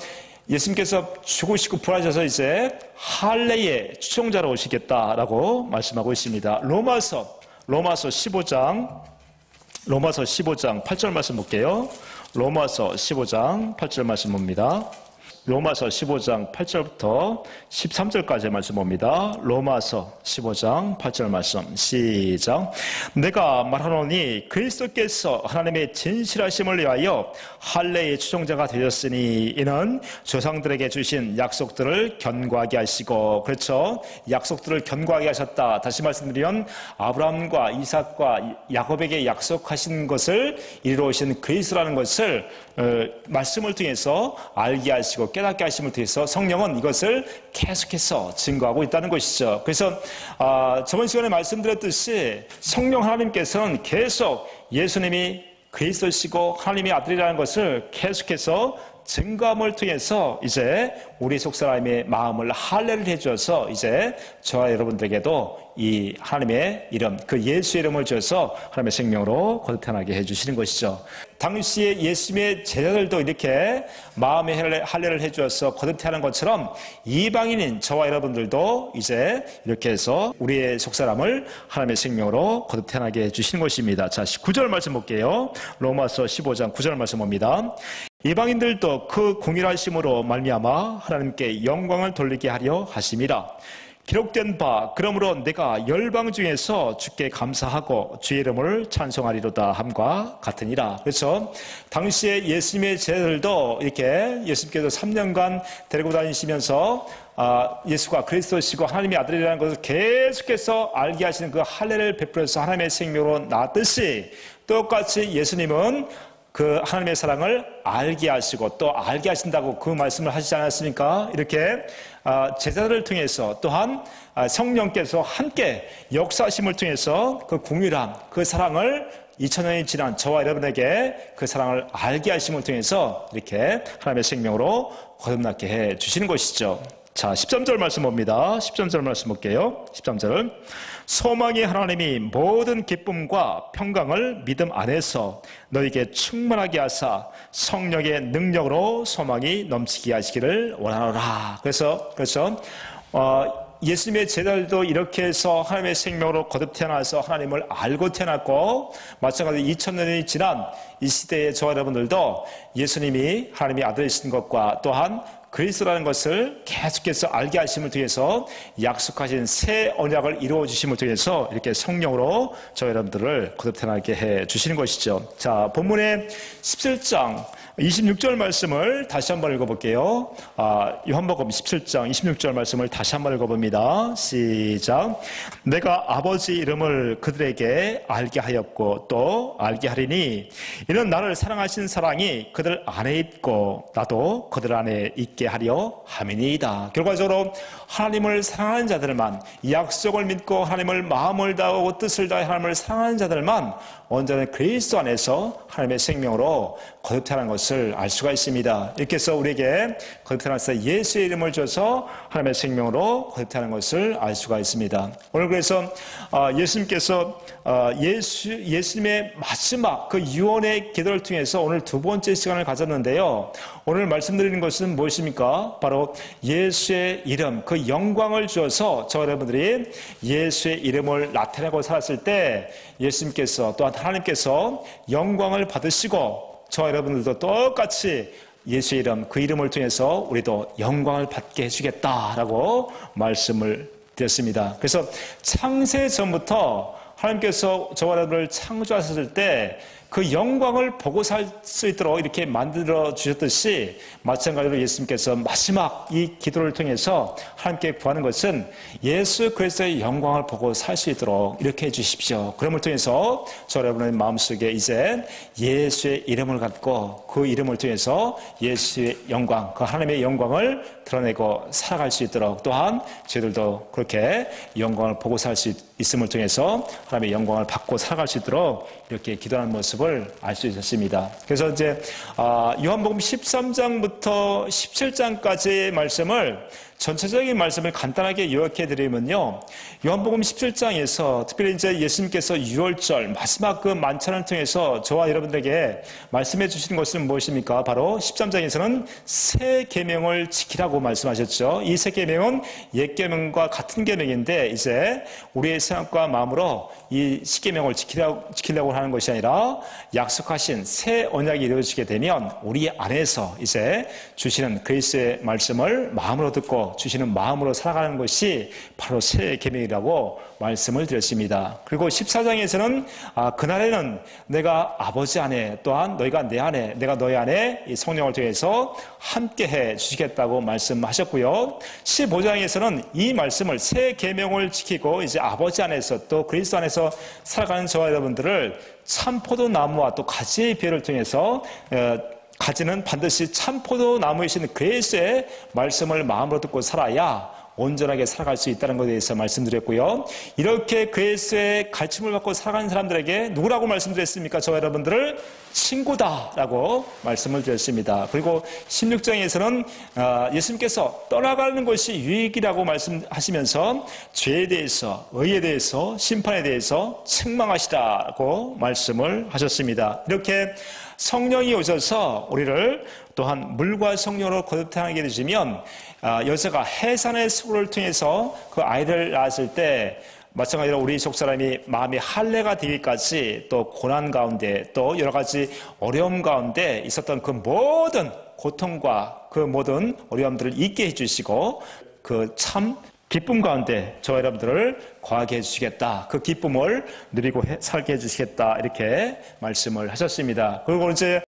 예수님께서 죽으시고 부활하셔서 이제 할례의 추종자로 오시겠다라고 말씀하고 있습니다. 로마서 15장 8절 말씀 볼게요. 로마서 15장 8절 말씀 봅니다. 로마서 15장 8절부터 13절까지의 말씀 봅니다. 로마서 15장 8절 말씀 시작. 내가 말하노니 그리스도께서 하나님의 진실하심을 위하여 할례의 추종자가 되셨으니 이는 조상들에게 주신 약속들을 견고하게 하시고, 그렇죠, 약속들을 견고하게 하셨다. 다시 말씀드리면 아브라함과 이삭과 야곱에게 약속하신 것을 이루어오신 그리스도라는 것을 말씀을 통해서 알게 하시고 깨닫게 하심을 통해서 성령은 이것을 계속해서 증거하고 있다는 것이죠. 그래서 저번 시간에 말씀드렸듯이 성령 하나님께서는 계속 예수님이 그리스도시고 하나님의 아들이라는 것을 계속해서 증거함을 통해서 이제 우리 속사람의 마음을 할례를 해주어서 이제 저와 여러분들에게도 이 하나님의 이름, 그 예수의 이름을 주어서 하나님의 생명으로 거듭 태어나게 해주시는 것이죠. 당시에 예수님의 제자들도 이렇게 마음의 할례를 해주어서 거듭 태어난 것처럼 이방인인 저와 여러분들도 이제 이렇게 해서 우리의 속사람을 하나님의 생명으로 거듭 태어나게 해주시는 것입니다. 자, 9절 말씀 볼게요. 로마서 15장 9절 말씀 봅니다. 이방인들도 그 공일하심으로 말미암아 하나님께 영광을 돌리게 하려 하심이라. 기록된 바 그러므로 내가 열방 중에서 주께 감사하고 주의 이름을 찬송하리로다 함과 같으니라. 그래서 당시에 예수님의 제자들도 이렇게 예수님께서 3년간 데리고 다니시면서 예수가 그리스도시고 하나님의 아들이라는 것을 계속해서 알게 하시는 그 할례를 베풀어서 하나님의 생명으로 낳았듯이 똑같이 예수님은 그 하나님의 사랑을 알게 하시고 또 알게 하신다고 그 말씀을 하시지 않았습니까? 이렇게 제자들을 통해서 또한 성령께서 함께 역사하심을 통해서 그 공유함, 그 사랑을 2000년이 지난 저와 여러분에게 그 사랑을 알게 하심을 통해서 이렇게 하나님의 생명으로 거듭나게 해 주시는 것이죠. 자, 13절 말씀 봅니다. 13절 말씀 볼게요. 13절은 소망의 하나님이 모든 기쁨과 평강을 믿음 안에서 너에게 충만하게 하사 성령의 능력으로 소망이 넘치게 하시기를 원하노라. 그래서 예수님의 제자들도 이렇게 해서 하나님의 생명으로 거듭 태어나서 하나님을 알고 태어났고, 마찬가지로 2000년이 지난 이 시대의 저와 여러분들도 예수님이 하나님의 아들이신 것과 또한 그리스도라는 것을 계속해서 알게 하심을 통해서 약속하신 새 언약을 이루어 주심을 통해서 이렇게 성령으로 저 여러분들을 거듭 태어나게 해 주시는 것이죠. 자, 본문의 17장 26절 말씀을 다시 한번 읽어볼게요. 요한복음 17장 26절 말씀을 다시 한번 읽어봅니다. 시작. 내가 아버지 이름을 그들에게 알게 하였고 또 알게 하리니 이는 나를 사랑하신 사랑이 그들 안에 있고 나도 그들 안에 있게 하려 함이니이다. 결과적으로 하나님을 사랑하는 자들만, 약속을 믿고 하나님을 마음을 다하고 뜻을 다해 하나님을 사랑하는 자들만 온전한 그리스도 안에서 하나님의 생명으로 거듭 태어난 것을 알 수가 있습니다. 이렇게 해서 우리에게 거듭 태어나서 예수의 이름을 줘서 하나님의 생명으로 거듭 태어난 것을 알 수가 있습니다. 오늘 그래서 예수님께서 예수님의 마지막 그 유언의 기도를 통해서 오늘 두 번째 시간을 가졌는데요. 오늘 말씀드리는 것은 무엇입니까? 바로 예수의 이름, 그 영광을 주어서 저 여러분들이 예수의 이름을 나타내고 살았을 때 예수님께서 또한 하나님께서 영광을 받으시고 저 여러분들도 똑같이 예수의 이름, 그 이름을 통해서 우리도 영광을 받게 해주겠다라고 말씀을 드렸습니다. 그래서 창세 전부터 하나님께서 저와 여러분을 창조하셨을 때 그 영광을 보고 살 수 있도록 이렇게 만들어 주셨듯이 마찬가지로 예수님께서 마지막 이 기도를 통해서 하나님께 구하는 것은 예수 그리스도의 영광을 보고 살 수 있도록 이렇게 해 주십시오. 그럼을 통해서 저 여러분의 마음속에 이제 예수의 이름을 갖고 그 이름을 통해서 예수의 영광, 그 하나님의 영광을 드러내고 살아갈 수 있도록 또한 저희들도 그렇게 영광을 보고 살 수 있음을 통해서 하나님의 영광을 받고 살아갈 수 있도록 이렇게 기도하는 모습을 알 수 있었습니다. 그래서 이제 요한복음 13장부터 17장까지의 말씀을 전체적인 말씀을 간단하게 요약해 드리면요. 요한복음 17장에서 특별히 이제 예수님께서 6월절 마지막 그 만찬을 통해서 저와 여러분들에게 말씀해 주시는 것은 무엇입니까? 바로 13장에서는 새 계명을 지키라고 말씀하셨죠. 이 새 계명은 옛 계명과 같은 계명인데 이제 우리의 생각과 마음으로 이 십계명을 지키려고 하는 것이 아니라 약속하신 새 언약이 이루어지게 되면 우리 안에서 이제 주시는 그리스도의 말씀을 마음으로 듣고 주시는 마음으로 살아가는 것이 바로 새 계명이라고 말씀을 드렸습니다. 그리고 14장에서는 그날에는 내가 아버지 안에 또한 너희가 내 안에 내가 너희 안에 이 성령을 통해서 함께해 주시겠다고 말씀하셨고요. 15장에서는 이 말씀을 새 계명을 지키고 이제 아버지 안에서 또 그리스도 안에서 살아가는 저와 여러분들을 참포도나무와 또 가지의 비유를 통해서 가지는 반드시 참포도나무이신 그리스도의 말씀을 마음으로 듣고 살아야 온전하게 살아갈 수 있다는 것에 대해서 말씀드렸고요. 이렇게 그리스도의 가르침을 받고 살아가는 사람들에게 누구라고 말씀드렸습니까? 저와 여러분들을 친구다라고 말씀을 드렸습니다. 그리고 16장에서는 예수님께서 떠나가는 것이 유익이라고 말씀하시면서 죄에 대해서, 의에 대해서, 심판에 대해서 책망하시라고 말씀을 하셨습니다. 이렇게 성령이 오셔서 우리를 또한 물과 성령으로 거듭나게 되시면 여자가 해산의 수고를 통해서 그 아이를 낳았을 때 마찬가지로 우리 속사람이 마음이 할례가 되기까지 또 고난 가운데 또 여러 가지 어려움 가운데 있었던 그 모든 고통과 그 모든 어려움들을 잊게 해주시고 그 참 기쁨 가운데 저와 여러분들을 거하게 해주시겠다. 그 기쁨을 누리고 살게 해주시겠다. 이렇게 말씀을 하셨습니다. 그리고 이제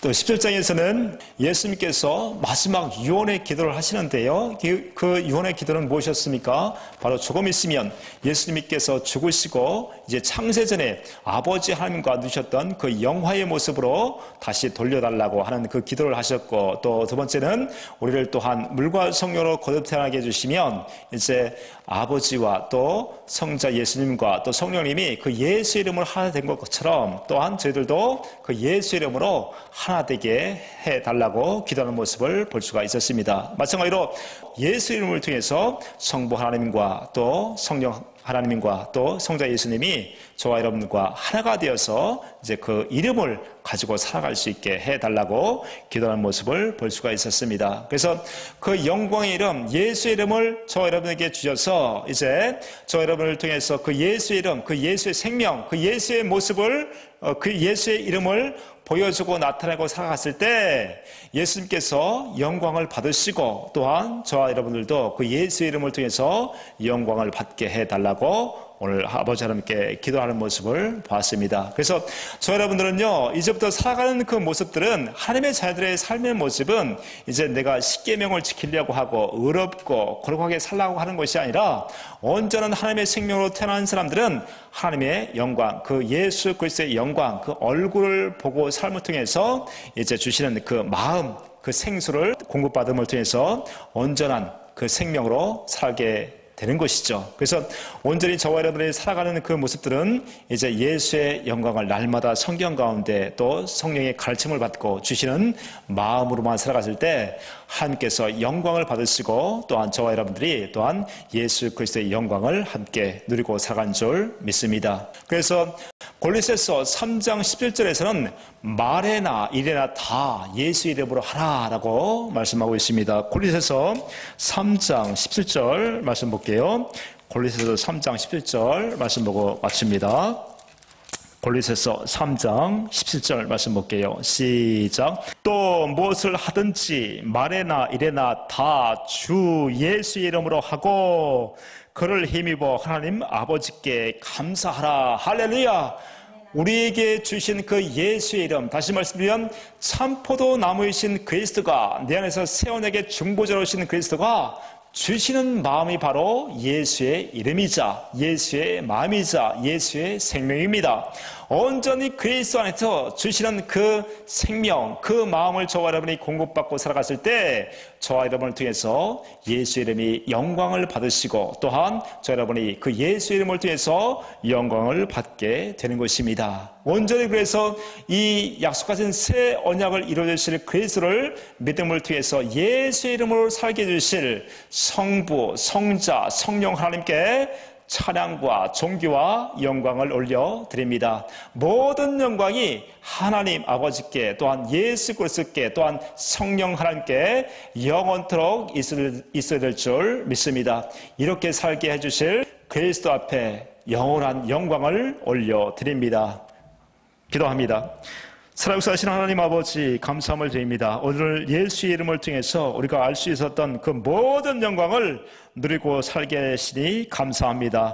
또 17장에서는 예수님께서 마지막 유언의 기도를 하시는데요. 그 유언의 기도는 무엇이었습니까? 바로 조금 있으면 예수님께서 죽으시고 이제 창세전에 아버지 하나님과 누셨던 그 영화의 모습으로 다시 돌려달라고 하는 그 기도를 하셨고, 또 두 번째는 우리를 또한 물과 성령으로 거듭 태어나게 해주시면 이제 아버지와 또 성자 예수님과 또 성령님이 그 예수 이름으로 하나 된 것처럼 또한 저희들도 그 예수 이름으로 하나 되게 해달라고 기도하는 모습을 볼 수가 있었습니다. 마찬가지로 예수 이름을 통해서 성부 하나님과 또 성령 하나님과 또 성자 예수님이 저와 여러분과 하나가 되어서 이제 그 이름을 가지고 살아갈 수 있게 해달라고 기도하는 모습을 볼 수가 있었습니다. 그래서 그 영광의 이름, 예수의 이름을 저와 여러분에게 주셔서 이제 저와 여러분을 통해서 그 예수의 이름, 그 예수의 생명, 그 예수의 모습을, 그 예수의 이름을 보여주고 나타내고 살아갔을 때 예수님께서 영광을 받으시고 또한 저와 여러분들도 그 예수의 이름을 통해서 영광을 받게 해달라고 오늘 아버지 하나님께 기도하는 모습을 봤습니다. 그래서 저 여러분들은요, 이제부터 살아가는 그 모습들은 하나님의 자녀들의 삶의 모습은 이제 내가 십계명을 지키려고 하고 의롭고 거룩하게 살라고 하는 것이 아니라 온전한 하나님의 생명으로 태어난 사람들은 하나님의 영광, 그 예수 그리스도의 영광, 그 얼굴을 보고 삶을 통해서 이제 주시는 그 마음, 그 생수를 공급받음을 통해서 온전한 그 생명으로 살게 되는 것이죠. 그래서 온전히 저와 여러분이 살아가는 그 모습들은 이제 예수의 영광을 날마다 성경 가운데 또 성령의 가르침을 받고 주시는 마음으로만 살아갔을 때 하나님께서 영광을 받으시고 또한 저와 여러분들이 또한 예수 그리스도의 영광을 함께 누리고 살아간 줄 믿습니다. 그래서 골로새서 3장 17절에서는 말에나 일에나 다 예수 이름으로 하라라고 말씀하고 있습니다. 골로새서 3장 17절 말씀 볼게요. 골로새서 3장 17절 말씀 보고 마칩니다. 골로새서 3장 17절 말씀 볼게요. 시작. 또 무엇을 하든지 말에나 일에나 다 주 예수 이름으로 하고 그를 힘입어 하나님 아버지께 감사하라. 할렐루야. 우리에게 주신 그 예수의 이름, 다시 말씀드리면 참포도 나무이신 그리스도가 내 안에서 세원에게 중보자로 오신 그리스도가 주시는 마음이 바로 예수의 이름이자 예수의 마음이자 예수의 생명입니다. 온전히 그리스도 안에서 주시는 그 생명, 그 마음을 저와 여러분이 공급받고 살아갔을 때 저와 여러분을 통해서 예수 이름이 영광을 받으시고 또한 저 여러분이 그 예수 이름을 통해서 영광을 받게 되는 것입니다. 온전히 그래서 이 약속하신 새 언약을 이루어주실 그리스도를 믿음을 통해서 예수 이름으로 살게 해주실 성부, 성자, 성령 하나님께 찬양과 존귀와 영광을 올려드립니다. 모든 영광이 하나님 아버지께 또한 예수 그리스도께 또한 성령 하나님께 영원토록 있어야 될 줄 믿습니다. 이렇게 살게 해주실 그리스도 앞에 영원한 영광을 올려드립니다. 기도합니다. 살아계신 하나님 아버지 감사함을 드립니다. 오늘 예수의 이름을 통해서 우리가 알 수 있었던 그 모든 영광을 누리고 살게 하시니 감사합니다.